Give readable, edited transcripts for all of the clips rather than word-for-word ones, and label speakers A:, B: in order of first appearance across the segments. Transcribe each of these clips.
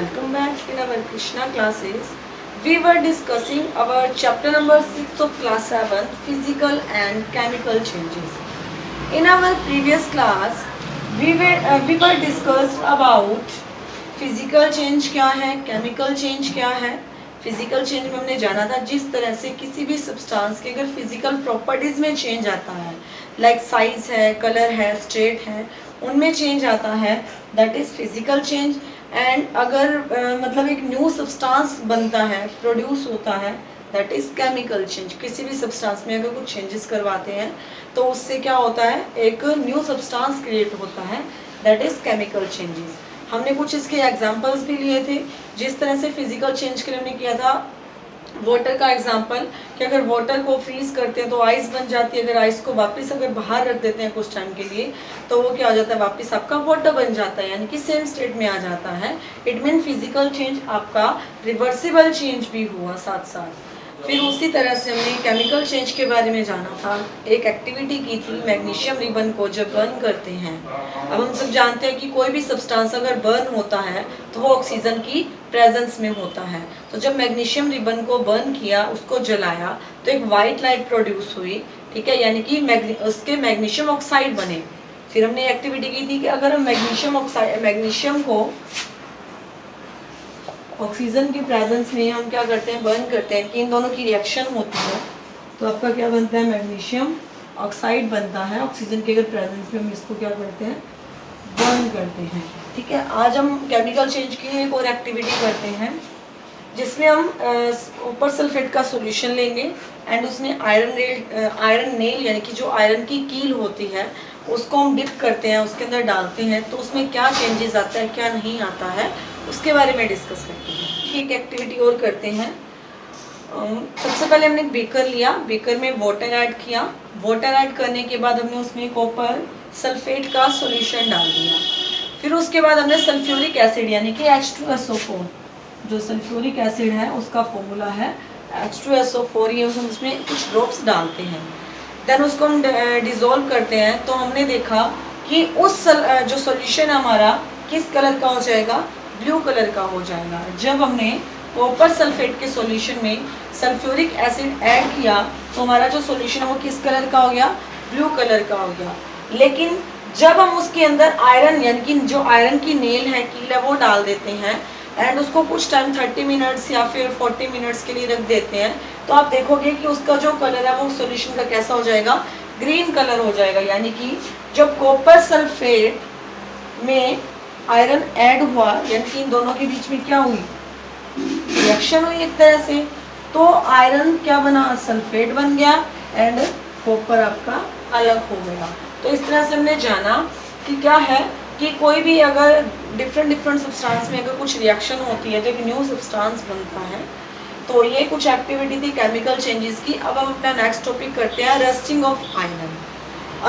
A: Welcome back in our Krishna classes. We were discussing our chapter number 6 of class 7, physical and chemical changes. In our previous class, we were discussed about physical change क्या है, chemical change क्या है. Physical change में हमने जाना था जिस तरह से किसी भी सब्सटेंस के अगर फिजिकल प्रॉपर्टीज में चेंज आता है, लाइक साइज है, कलर है, स्टेट है, उनमें चेंज आता है, that is physical change. And अगर मतलब एक न्यू सब्सटेंस बनता है, प्रोड्यूस होता है, दैट इज केमिकल चेंज. किसी भी सब्सटेंस में अगर कुछ चेंजेस करवाते हैं तो उससे क्या होता है, एक न्यू सब्सटेंस क्रिएट होता है, दैट इज केमिकल चेंजेस. हमने कुछ इसके एग्जांपल्स भी लिए थे. जिस तरह से फिजिकल चेंज के लिए हमने किया था वाटर का एग्जांपल कि अगर वाटर को फ्रीज करते हैं तो आइस बन जाती है, अगर आइस को वापस अगर बाहर रख देते हैं कुछ टाइम के लिए तो वो क्या हो जाता है, वापस आपका वाटर बन जाता है, यानी कि सेम स्टेट में आ जाता है. इट मीन फिजिकल चेंज आपका रिवर्सिबल चेंज भी हुआ साथ साथ. फिर उसी तरह से हमने केमिकल चेंज के बारे में जाना था. एक एक्टिविटी की थी मैग्नीशियम रिबन को जब बर्न करते हैं. अब हम सब जानते हैं कि कोई भी सब्सटेंस अगर बर्न होता है तो वो ऑक्सीजन की प्रेजेंस में होता है. तो जब मैग्नीशियम रिबन को बर्न किया, उसको जलाया, तो एक वाइट लाइट प्रोड्यूस हुई, ठीक है, यानी कि उसके मैग्नीशियम ऑक्साइड बने. फिर हमने एक्टिविटी की थी कि अगर हम मैग्नीशियम को ऑक्सीजन की प्रेजेंस में हम क्या करते हैं, बर्न करते हैं, कि इन दोनों की रिएक्शन होती है तो आपका क्या बनता है, मैग्नीशियम ऑक्साइड बनता है. ऑक्सीजन के अगर प्रेजेंस में हम इसको क्या करते हैं, बर्न करते हैं. ठीक है, आज हम केमिकल चेंज की एक और एक्टिविटी करते हैं जिसमें हम ऊपर सल्फेट का सॉल्यूशन लेंगे एंड उसमें आयरन नेल यानी कि जो आयरन की कील होती है उसको हम डिप करते हैं, उसके अंदर डालते हैं, तो उसमें क्या चेंजेस आता है, क्या नहीं आता है, उसके बारे में डिस्कस करते हैं. एक एक्टिविटी और करते हैं. सबसे पहले हमने एक बेकर लिया, बेकर में वाटर ऐड किया. वाटर ऐड करने के बाद हमने उसमें कॉपर सल्फेट का सॉल्यूशन डाल दिया. फिर उसके बाद हमने सल्फ्यूरिक एसिड यानी कि H2SO4, जो सल्फ्यूरिक एसिड है उसका फॉर्मूला है H2SO4, ये हम उसमें कुछ ड्रॉप्स डालते हैं. देन उसको हम डिज़ोल्व करते हैं. तो हमने देखा कि उस जो सॉल्यूशन हमारा किस कलर का हो जाएगा, ब्लू कलर का हो जाएगा. जब हमने कॉपर सल्फेट के सॉल्यूशन में सल्फ्यूरिक एसिड ऐड किया तो हमारा जो सॉल्यूशन है वो किस कलर का हो गया, ब्लू कलर का हो गया. लेकिन जब हम उसके अंदर आयरन यानी कि जो आयरन की नेल है, कील है, वो डाल देते हैं एंड उसको कुछ टाइम 30 मिनट्स या फिर 40 मिनट्स के लिए रख देते हैं, तो आप देखोगे कि उसका जो कलर है वो सॉल्यूशन का कैसा हो जाएगा, ग्रीन कलर हो जाएगा. यानी कि जब कॉपर सल्फेट में आयरन ऐड हुआ यानी कि इन दोनों के बीच में क्या हुई, रिएक्शन हुई एक तरह से, तो आयरन क्या बना, सल्फेट बन गया एंड कॉपर आपका अलग हो गया. तो इस तरह से हमने जाना कि क्या है कि कोई भी अगर डिफरेंट सब्सटेंस में अगर कुछ रिएक्शन होती है तो एक न्यू सब्सटेंस बनता है. तो ये कुछ एक्टिविटी थी केमिकल चेंजेस की. अब हम अपना नेक्स्ट टॉपिक करते हैं, रस्टिंग ऑफ आयरन.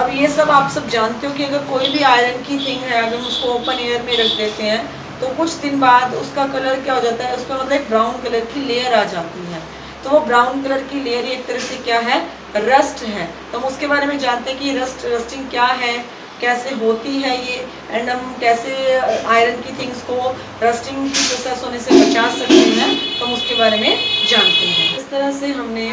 A: अब ये सब आप सब जानते हो कि अगर कोई भी आयरन की थिंग है, अगर हम उसको ओपन एयर में रख देते हैं तो कुछ दिन बाद उसका कलर क्या हो जाता है, उस पर मतलब एक ब्राउन कलर की लेयर आ जाती है. तो वो ब्राउन कलर की लेयर एक तरह से क्या है, रस्ट है. तो हम उसके बारे में जानते हैं कि रस्टिंग क्या है, कैसे होती है ये, एंड हम कैसे आयरन की थिंग्स को रस्टिंग की प्रोसेस होने से बचा सकते हैं, तो हम उसके बारे में जानते हैं. इस तरह से हमने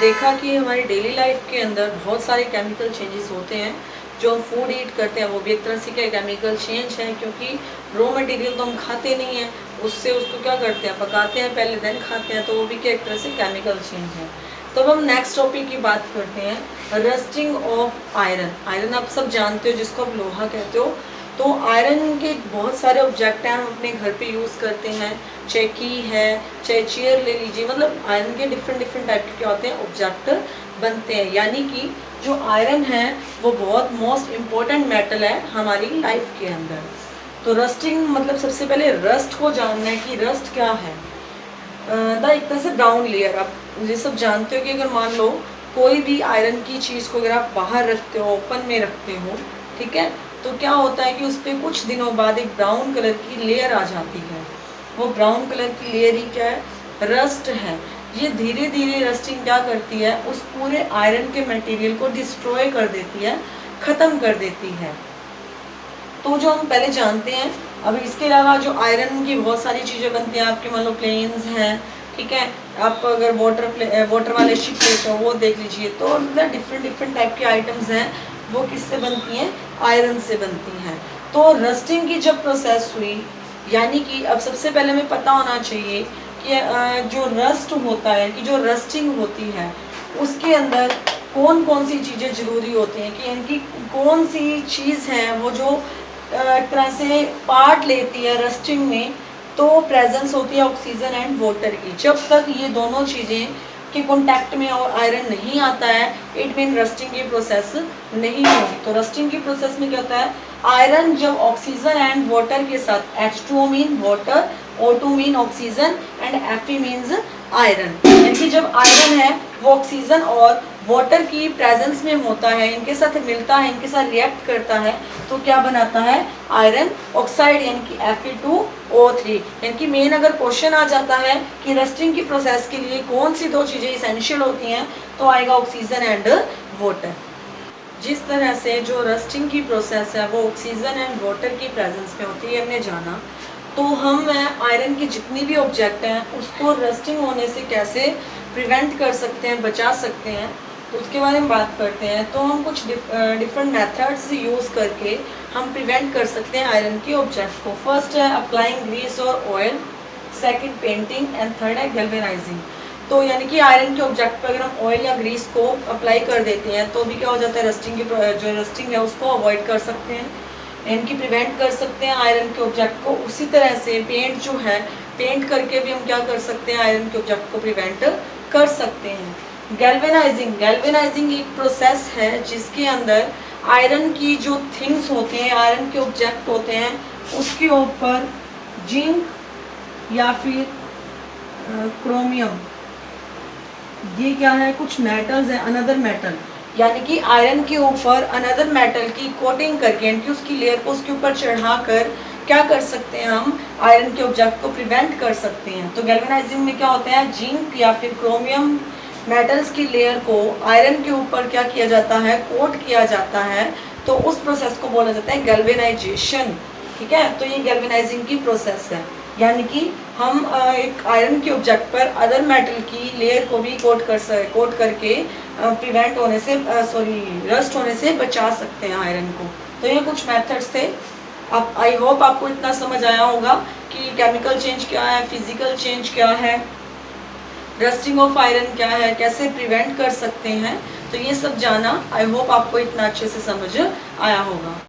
A: देखा कि हमारी डेली लाइफ के अंदर बहुत सारे केमिकल चेंजेस होते हैं. जो हम फूड ईट करते हैं वो भी एक तरह से क्या केमिकल चेंज है, क्योंकि रॉ मटेरियल तो हम खाते नहीं हैं, उससे उसको क्या करते हैं, पकाते हैं पहले देन खाते हैं, तो वो भी क्या एक तरह से केमिकल चेंज है. तो अब हम नेक्स्ट टॉपिक की बात करते हैं, रस्टिंग ऑफ आयरन. आयरन आप सब जानते हो जिसको आप लोहा कहते हो. तो आयरन के बहुत सारे ऑब्जेक्ट हैं, हम अपने घर पे यूज़ करते हैं, चाहे की है, चाहे चेयर ले लीजिए, मतलब आयरन के डिफरेंट टाइप के क्या होते हैं, ऑब्जेक्ट बनते हैं. यानी कि जो आयरन है वो बहुत मोस्ट इम्पोर्टेंट मेटल है हमारी लाइफ के अंदर. तो रस्टिंग मतलब सबसे पहले रस्ट को जानना है कि रस्ट क्या है. एक तरह से ब्राउन लेयर. आप ये सब जानते हो कि अगर मान लो कोई भी आयरन की चीज़ को अगर आप बाहर रखते हो, ओपन में रखते हो, ठीक है, तो क्या होता है कि उस पर कुछ दिनों बाद एक ब्राउन कलर की लेयर आ जाती है. वो ब्राउन कलर की लेयर ही क्या है, रस्ट है. ये धीरे धीरे रस्टिंग क्या करती है, उस पूरे आयरन के मटेरियल को डिस्ट्रॉय कर देती है, ख़त्म कर देती है. तो जो हम पहले जानते हैं अब इसके अलावा जो आयरन की बहुत सारी चीज़ें बनती हैं आपके, मान लो प्लेन्स हैं, ठीक है, आप अगर वाटर वाले शिप लेते हो वो देख लीजिए, तो डिफरेंट डिफरेंट टाइप के आइटम्स हैं, वो किससे बनती हैं, आयरन से बनती हैं। तो रस्टिंग की जब प्रोसेस हुई, यानी कि अब सबसे पहले हमें पता होना चाहिए कि जो रस्ट होता है, कि जो रस्टिंग होती है उसके अंदर कौन कौन सी चीज़ें ज़रूरी होती हैं, कि इनकी कौन सी चीज़ है वो जो एक तरह से पार्ट लेती है रस्टिंग में। तो प्रेजेंस होती है ऑक्सीजन एंड वाटर की। जब तक ये दोनों चीज़ें के कॉन्टैक्ट में और आयरन नहीं आता है, इट मीन रस्टिंग की प्रोसेस नहीं होगी। तो रस्टिंग की प्रोसेस में क्या होता है, आयरन जब ऑक्सीजन एंड वाटर के साथ, H2O mean water, O2 mean oxygen and Fe means iron, यानी जब आयरन है वो ऑक्सीजन और वाटर की प्रेजेंस में होता है, इनके साथ मिलता है, इनके साथ रिएक्ट करता है, तो क्या बनाता है, आयरन ऑक्साइड, यानी कि Fe2O3। यानी कि मेन अगर क्वेश्चन आ जाता है कि रस्टिंग की प्रोसेस के लिए कौन सी दो चीज़ें इसेंशियल होती हैं, तो आएगा ऑक्सीजन एंड वाटर। जिस तरह से जो रस्टिंग की प्रोसेस है वो ऑक्सीजन एंड वाटर की प्रेजेंस में होती है, हमने जाना, तो हम आयरन के जितनी भी ऑब्जेक्ट हैं उसको रस्टिंग होने से कैसे प्रिवेंट कर सकते हैं, बचा सकते हैं, तो उसके बारे में बात करते हैं। तो हम कुछ डिफरेंट मेथड्स यूज़ करके हम प्रिवेंट कर सकते हैं आयरन के ऑब्जेक्ट को। फर्स्ट है अप्लाइंग ग्रीस और oil, second painting and third है गैल्वेनाइजिंग। तो यानी कि आयरन के ऑब्जेक्ट पर अगर हम ऑयल या ग्रीस को अप्लाई कर देते हैं तो भी क्या हो जाता है, रस्टिंग की जो रस्टिंग है उसको अवॉइड कर सकते हैं, इनकी प्रिवेंट कर सकते हैं आयरन के ऑब्जेक्ट को। उसी तरह से पेंट जो है, पेंट करके भी हम क्या कर सकते हैं, आयरन के ऑब्जेक्ट को प्रिवेंट कर सकते हैं। गैल्वेनाइजिंग, गैल्वेनाइजिंग एक प्रोसेस है जिसके अंदर आयरन की जो थिंग्स होते हैं, आयरन के ऑब्जेक्ट होते हैं, उसके ऊपर जिंक या फिर क्रोमियम, ये क्या है, कुछ मेटल्स है, अनदर मेटल, यानी कि आयरन के ऊपर अनदर मेटल की कोटिंग करके, यानी कि उसकी लेयर को उसके ऊपर चढ़ाकर क्या कर सकते हैं, हम आयरन के ऑब्जेक्ट को प्रिवेंट कर सकते हैं। तो गैल्वेनाइजिंग में क्या होता है, जिंक या फिर क्रोमियम मेटल्स की लेयर को आयरन के ऊपर क्या किया जाता है, कोट किया जाता है, तो उस प्रोसेस को बोला जाता है गैल्वेनाइजेशन। ठीक है, तो ये गैल्वेनाइजिंग की प्रोसेस है, यानी कि हम एक आयरन के ऑब्जेक्ट पर अदर मेटल की लेयर को भी कोट करके प्रिवेंट होने से, रस्ट होने से बचा सकते हैं आयरन को। तो ये कुछ मेथड्स थे। अब आई होप आपको इतना समझ आया होगा कि केमिकल चेंज क्या है, फिजिकल चेंज क्या है, रस्टिंग ऑफ आयरन क्या है, कैसे प्रिवेंट कर सकते हैं। तो ये सब जाना, आई होप आपको इतना अच्छे से समझ आया होगा।